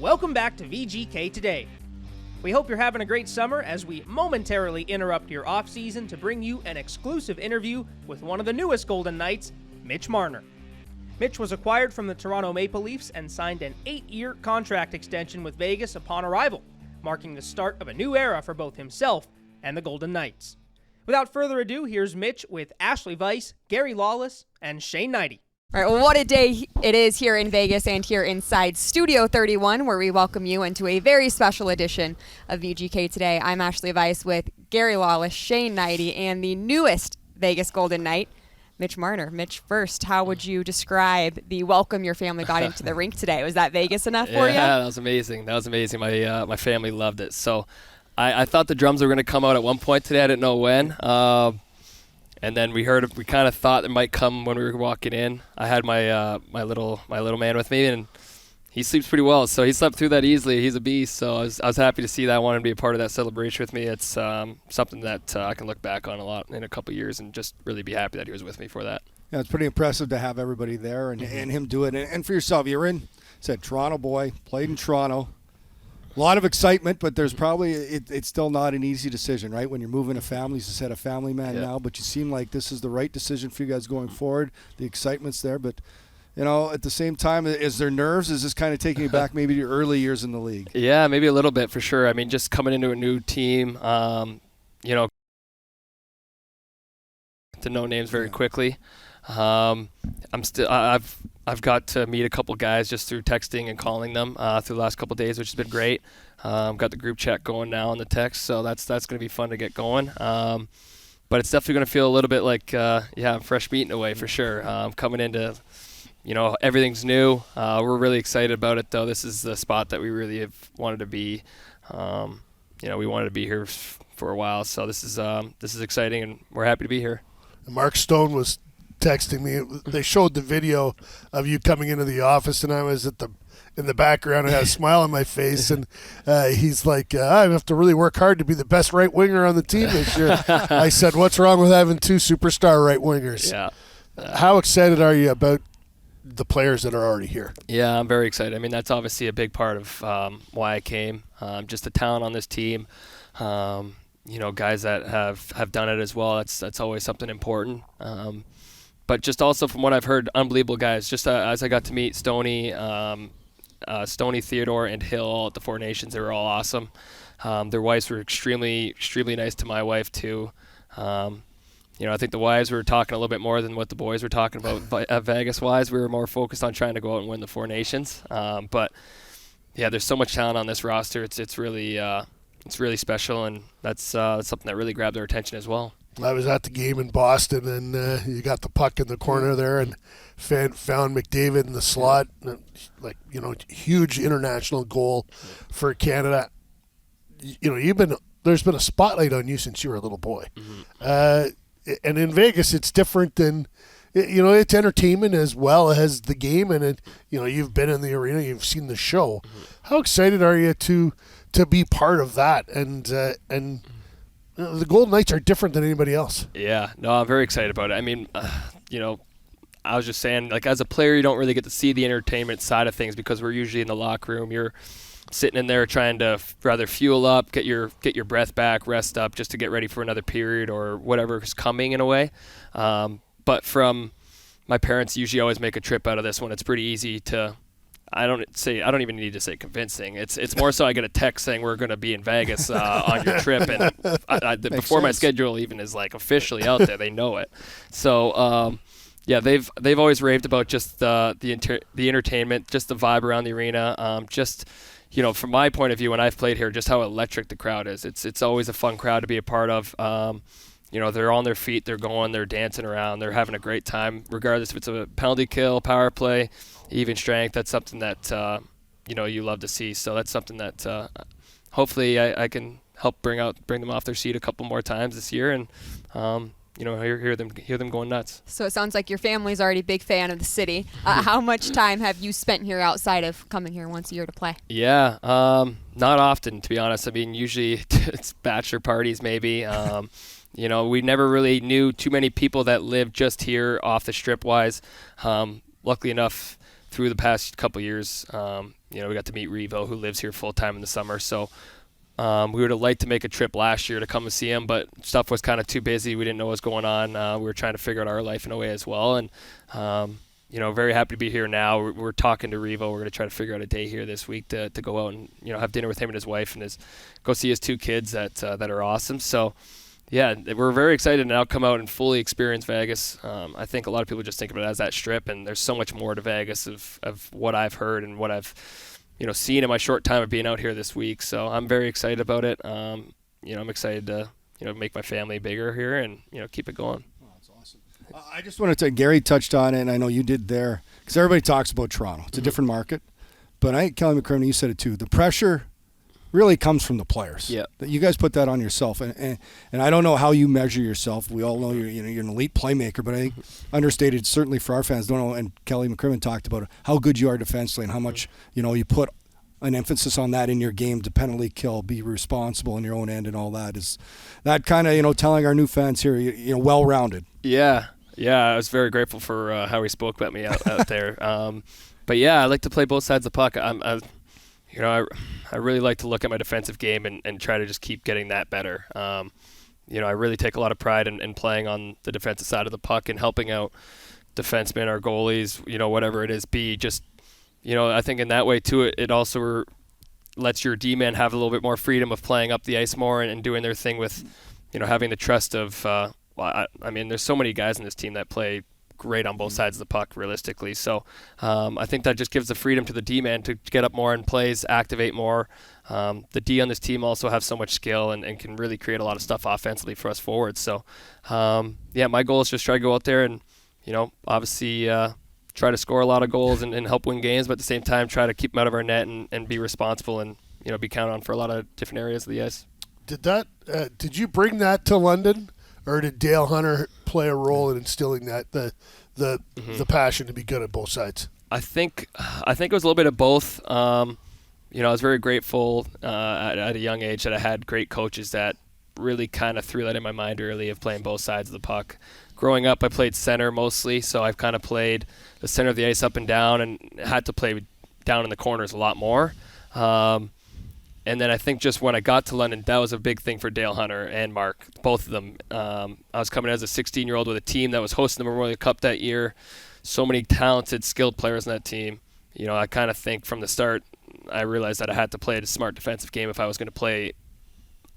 welcome back to VGK Today. We hope you're having a great summer as we momentarily interrupt your off-season to bring you an exclusive interview with one of the newest Golden Knights, Mitch Marner. Mitch was acquired from the Toronto Maple Leafs and signed an 8-year contract extension with Vegas upon arrival, marking the start of a new era for both himself and the Golden Knights. Without further ado, here's Mitch with Ashali Vise, Gary Lawless, and Shane Hnidy. All right, well, what a day it is here in Vegas and here inside Studio 31, where we welcome you into a very special edition of VGK Today. I'm Ashali Vise with Gary Lawless, Shane Hnidy, and the newest Vegas Golden Knight, Mitch Marner. Mitch, first, how would you describe the welcome your family got into the rink today? Was that Vegas enough for you? Yeah, that was amazing. My family loved it. So I thought the drums were going to come out at one point today. I didn't know when. And then we kind of thought it might come when we were walking in. I had my little man with me, and he sleeps pretty well, so he slept through that easily. He's a beast, so I was happy to see that. I wanted to be a part of that celebration with me. It's something that I can look back on a lot in a couple of years and just really be happy that he was with me for that. Yeah, it's pretty impressive to have everybody there and him do it. And for yourself, said Toronto boy, played in Toronto. A lot of excitement, but there's probably it's still not an easy decision, right? When you're moving a family, you said a family man now, but you seem like this is the right decision for you guys going forward. The excitement's there, but at the same time, is there nerves? Is this kind of taking you back maybe to your early years in the league? Yeah, maybe a little bit for sure. I mean, just coming into a new team, to know names very quickly. I've got to meet a couple guys just through texting and calling them through the last couple of days, which has been great. Got the group chat going now on the text, so that's going to be fun to get going. But it's definitely going to feel a little bit like fresh meat in a way for sure. Coming into, everything's new. We're really excited about it though. This is the spot that we really have wanted to be. We wanted to be here for a while, so this is exciting, and we're happy to be here. Mark Stone was texting me. They showed the video of you coming into the office, and I was in the background and had a smile on my face, and he's like, I have to really work hard to be the best right winger on the team this year. I said, what's wrong with having two superstar right wingers? Yeah. How excited are you about the players that are already here? Yeah, I'm very excited. I mean, that's obviously a big part of why I came. Just the talent on this team. Guys that have done it as well. That's always something important. But just also from what I've heard, unbelievable guys. Just as I got to meet Stoney, Theodore, and Hill all at the Four Nations, they were all awesome. Their wives were extremely, extremely nice to my wife too. I think the wives were talking a little bit more than what the boys were talking about. Vegas-wise, we were more focused on trying to go out and win the Four Nations. But yeah, there's so much talent on this roster. It's really special, and that's something that really grabbed their attention as well. I was at the game in Boston, and you got the puck in the corner there, and found McDavid in the slot. Huge international goal for Canada. There's been a spotlight on you since you were a little boy, and in Vegas, it's different than. It's entertainment as well as the game, and you've been in the arena, you've seen the show. How excited are you to be part of that? And the Golden Knights are different than anybody else. Yeah, no, I'm very excited about it. I mean, I was just saying, like, as a player, you don't really get to see the entertainment side of things because we're usually in the locker room. You're sitting in there trying to rather fuel up, get your breath back, rest up, just to get ready for another period or whatever is coming in a way. But from my parents usually always make a trip out of this one. It's pretty easy to. I don't even need to say convincing. It's more so I get a text saying we're going to be in Vegas on your trip, and before my schedule even is like officially out there, they know it. So they've always raved about just the entertainment, just the vibe around the arena. From my point of view, when I've played here, just how electric the crowd is. It's always a fun crowd to be a part of. They're on their feet, they're going, they're dancing around, they're having a great time, regardless if it's a penalty kill, power play, even strength. That's something that you love to see. So that's something that hopefully I can help bring them off their seat a couple more times this year, and hear them going nuts. So it sounds like your family's already a big fan of the city. How much time have you spent here outside of coming here once a year to play? Yeah, not often, to be honest. I mean, usually it's bachelor parties maybe. We never really knew too many people that lived just here off the strip wise. Luckily enough, through the past couple years, we got to meet Revo, who lives here full time in the summer. So we would have liked to make a trip last year to come and see him, but stuff was kind of too busy. We didn't know what was going on. We were trying to figure out our life in a way as well. And, very happy to be here now. We're talking to Revo. We're going to try to figure out a day here this week to go out and, have dinner with him and his wife and go see his 2 kids that are awesome. So, yeah, we're very excited to now come out and fully experience Vegas. I think a lot of people just think of it as that strip, and there's so much more to Vegas of what I've heard and what I've seen in my short time of being out here this week. So I'm very excited about it. I'm excited to make my family bigger here and keep it going. Oh, that's awesome. I just wanted to Gary touched on it, and I know you did there, because everybody talks about Toronto. It's a different market, but I think Kelly McCrimmon, you said it too. The pressure really comes from the players. Yeah. You guys put that on yourself, and I don't know how you measure yourself. We all know you're an elite playmaker, but I think understated certainly for our fans don't know. And Kelly McCrimmon talked about how good you are defensively and how much you put an emphasis on that in your game to penalty kill, be responsible in your own end, and all that. Is that kind of telling our new fans here well rounded? Yeah. I was very grateful for how he spoke about me out there. But yeah, I like to play both sides of the puck. I really like to look at my defensive game and try to just keep getting that better. I really take a lot of pride in playing on the defensive side of the puck and helping out defensemen or goalies, whatever it is, I think in that way too, it also lets your D-man have a little bit more freedom of playing up the ice more and doing their thing with, having the trust of, there's so many guys in this team that play great on both sides of the puck realistically. So I think that just gives the freedom to the D-man to get up more in plays, activate more. The D on this team also have so much skill and can really create a lot of stuff offensively for us forwards. So my goal is just try to go out there and, obviously try to score a lot of goals and help win games, but at the same time try to keep them out of our net and be responsible and, be counted on for a lot of different areas of the ice. Did you bring that to London? Or did Dale Hunter play a role in instilling that the passion to be good at both sides? I think it was a little bit of both. I was very grateful at a young age that I had great coaches that really kind of threw that in my mind early of playing both sides of the puck. Growing up, I played center mostly, so I've kind of played the center of the ice up and down and had to play down in the corners a lot more. And then I think just when I got to London, that was a big thing for Dale Hunter and Mark, both of them. I was coming as a 16-year-old with a team that was hosting the Memorial Cup that year. So many talented, skilled players in that team. I kind of think from the start, I realized that I had to play a smart defensive game if I was going to play,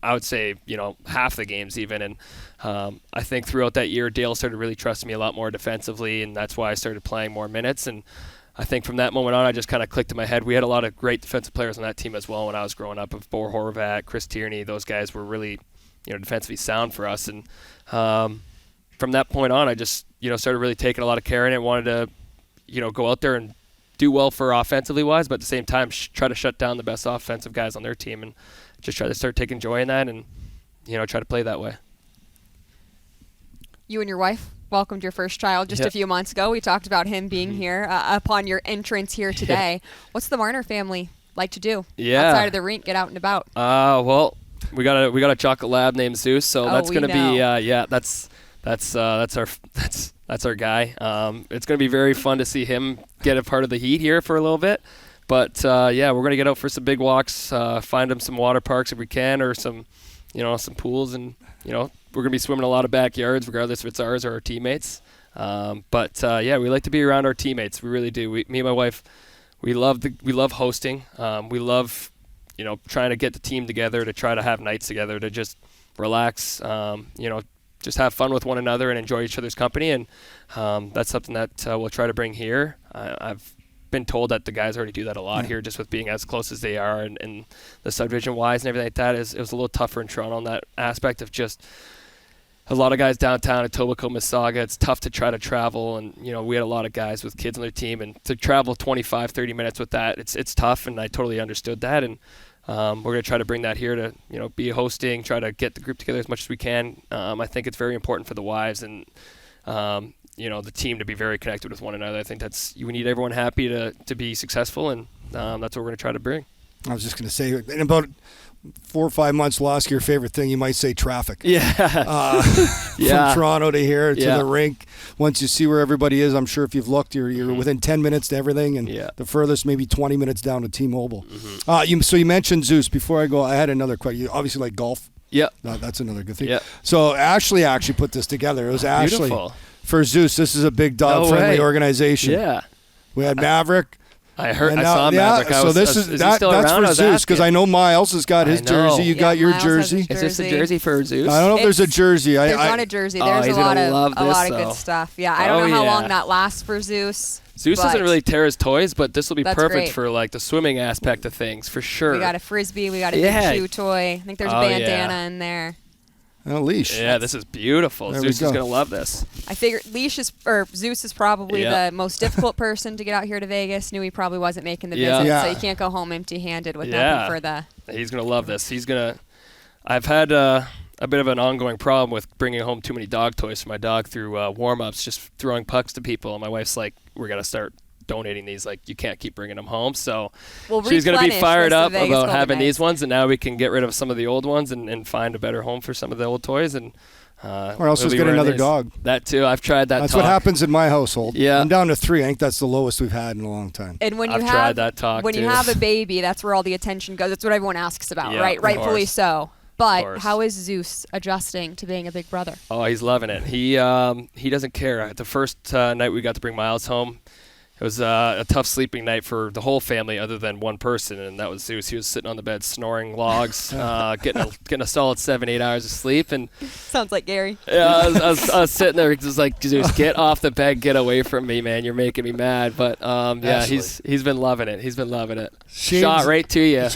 I would say, half the games even. And I think throughout that year, Dale started really trusting me a lot more defensively, and that's why I started playing more minutes. And I think from that moment on, I just kind of clicked in my head. We had a lot of great defensive players on that team as well when I was growing up. Of Bo Horvat, Chris Tierney, those guys were really, defensively sound for us. And from that point on, I just, started really taking a lot of care in it. Wanted to, go out there and do well for offensively wise, but at the same time, try to shut down the best offensive guys on their team and just try to start taking joy in that and, try to play that way. You and your wife welcomed your first child just a few months ago. We talked about him being here upon your entrance here today. What's the Marner family like to do outside of the rink, get out and about? Well, we got a chocolate lab named Zeus, so that's going to be that's our guy. It's going to be very fun to see him get a part of the heat here for a little bit. But we're going to get out for some big walks, find him some water parks if we can, or some pools, and we're going to be swimming a lot of backyards, regardless if it's ours or our teammates. But we like to be around our teammates. We really do. Me and my wife, we love hosting. We love, trying to get the team together to try to have nights together to just relax, just have fun with one another and enjoy each other's company. And that's something that we'll try to bring here. I've been told that the guys already do that a lot here, just with being as close as they are and the subdivision wise and everything like that. It was a little tougher in Toronto on that aspect of just a lot of guys downtown at Etobicoke, Mississauga. It's tough to try to travel, and we had a lot of guys with kids on their team, and to travel 25, 30 minutes with that, it's tough, and I totally understood that. And we're going to try to bring that here to be hosting, try to get the group together as much as we can. I think it's very important for the wives and the team to be very connected with one another. I think we need everyone happy to be successful, and that's what we're going to try to bring. I was just going to say, in about 4 or 5 months lost your favorite thing, you might say traffic. Yeah. From Toronto to here to Yeah. the rink. Once you see where everybody is, I'm sure if you've looked, you're within 10 minutes to everything, and the furthest maybe 20 minutes down to T-Mobile. So you mentioned Zeus. Before I go, I had another question. You obviously like golf. Yeah. That's another good thing. Yeah. So Ashali actually put this together. It was Ashali Beautiful. for Zeus. This is a big dog-friendly organization. Yeah. We had Maverick. I saw Maverick. So is he still that's around? for Zeus, because I know Miles has got his jersey. You got your Miles has jersey. his Is this a jersey for Zeus? I don't know if there's a jersey. There's not a jersey. There's he's a lot gonna love of this, good though. stuff. Yeah, I don't know how long that lasts for Zeus. Zeus doesn't really tear his toys, but this will be perfect great. for like the swimming aspect of things for sure. We got a frisbee. We got a big shoe toy. I think there's a bandana in there. A leash. Yeah, this is beautiful. Zeus is gonna love this. I figured Zeus is probably the most difficult person to get out here to Vegas. Knew he probably wasn't making the visit, so you can't go home empty-handed with nothing for the. He's gonna love this. I've had a bit of an ongoing problem with bringing home too many dog toys for my dog through warm-ups, just throwing pucks to people. And my wife's like, "We're gonna start donating these. Like, you can't keep bringing them home." So she's going to be fired up about having these ones, and now we can get rid of some of the old ones and find a better home for some of the old toys. And or else just get another dog. That too. I've tried that. That's what happens in my household. Yeah, I'm down to 3. I think that's the lowest we've had in a long time. And when I've tried that talk. When you have a baby, that's where all the attention goes. That's what everyone asks about, right? Rightfully so. But how is Zeus adjusting to being a big brother? Oh, he's loving it. He doesn't care. The first night we got to bring Miles home, it was a tough sleeping night for the whole family other than one person, and that was Zeus. He was sitting on the bed snoring logs, getting a solid 7-8 hours of sleep. And sounds like Gary. Yeah, I was sitting there just like, Zeus, get off the bed, get away from me, man. You're making me mad. But yeah, he's been loving it. He's been loving it. Shot right to you.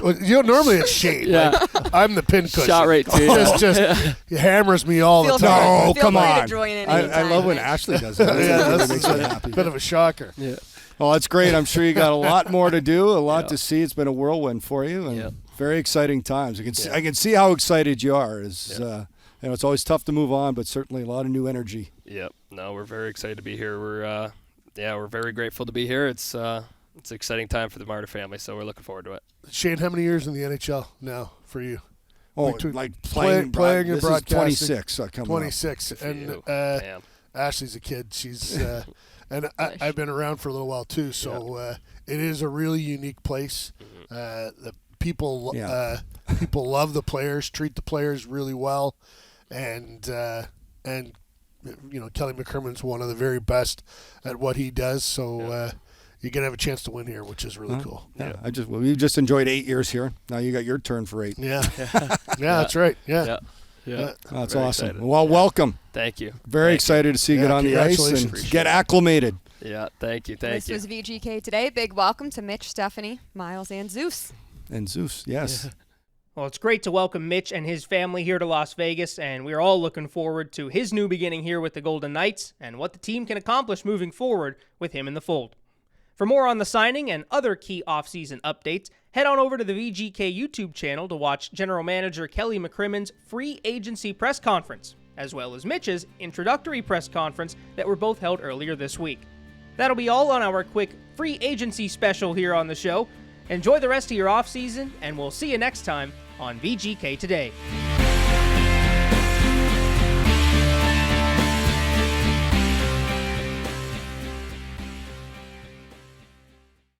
Normally it's Shane. Yeah. Like, I'm the pincushion. Shot right to you. Just he hammers me all the time. No, come on. I love when Ashali does that. That makes me happy. Bit of a shocker. Yeah. Well, that's great. I'm sure you got a lot more to do, a lot to see. It's been a whirlwind for you, and very exciting times. I can see how excited you are. It's always tough to move on, but certainly a lot of new energy. Yep. No, we're very excited to be here. We're very grateful to be here. It's an exciting time for the Marner family, so we're looking forward to it. Shane, how many years in the NHL now for you? Like playing and broadcasting. 26. 26, and Ashley's a kid. She's. And I've been around for a little while too, so it is a really unique place. The people love the players, treat the players really well, and Kelly McCrimmon's one of the very best at what he does. So you're gonna have a chance to win here, which is really cool. Yeah, we just enjoyed 8 years here. Now you got your turn for 8. Yeah, that's right. Yeah. That's awesome. Excited. Well, welcome. Thank you. Very excited to see you get on the ice and get acclimated. Yeah, thank you. This was VGK Today. Big welcome to Mitch, Stephanie, Miles, and Zeus. And Zeus, yes. Yeah. Well, it's great to welcome Mitch and his family here to Las Vegas, and we're all looking forward to his new beginning here with the Golden Knights and what the team can accomplish moving forward with him in the fold. For more on the signing and other key offseason updates, head on over to the VGK YouTube channel to watch General Manager Kelly McCrimmon's free agency press conference, as well as Mitch's introductory press conference that were both held earlier this week. That'll be all on our quick free agency special here on the show. Enjoy the rest of your offseason, and we'll see you next time on VGK Today.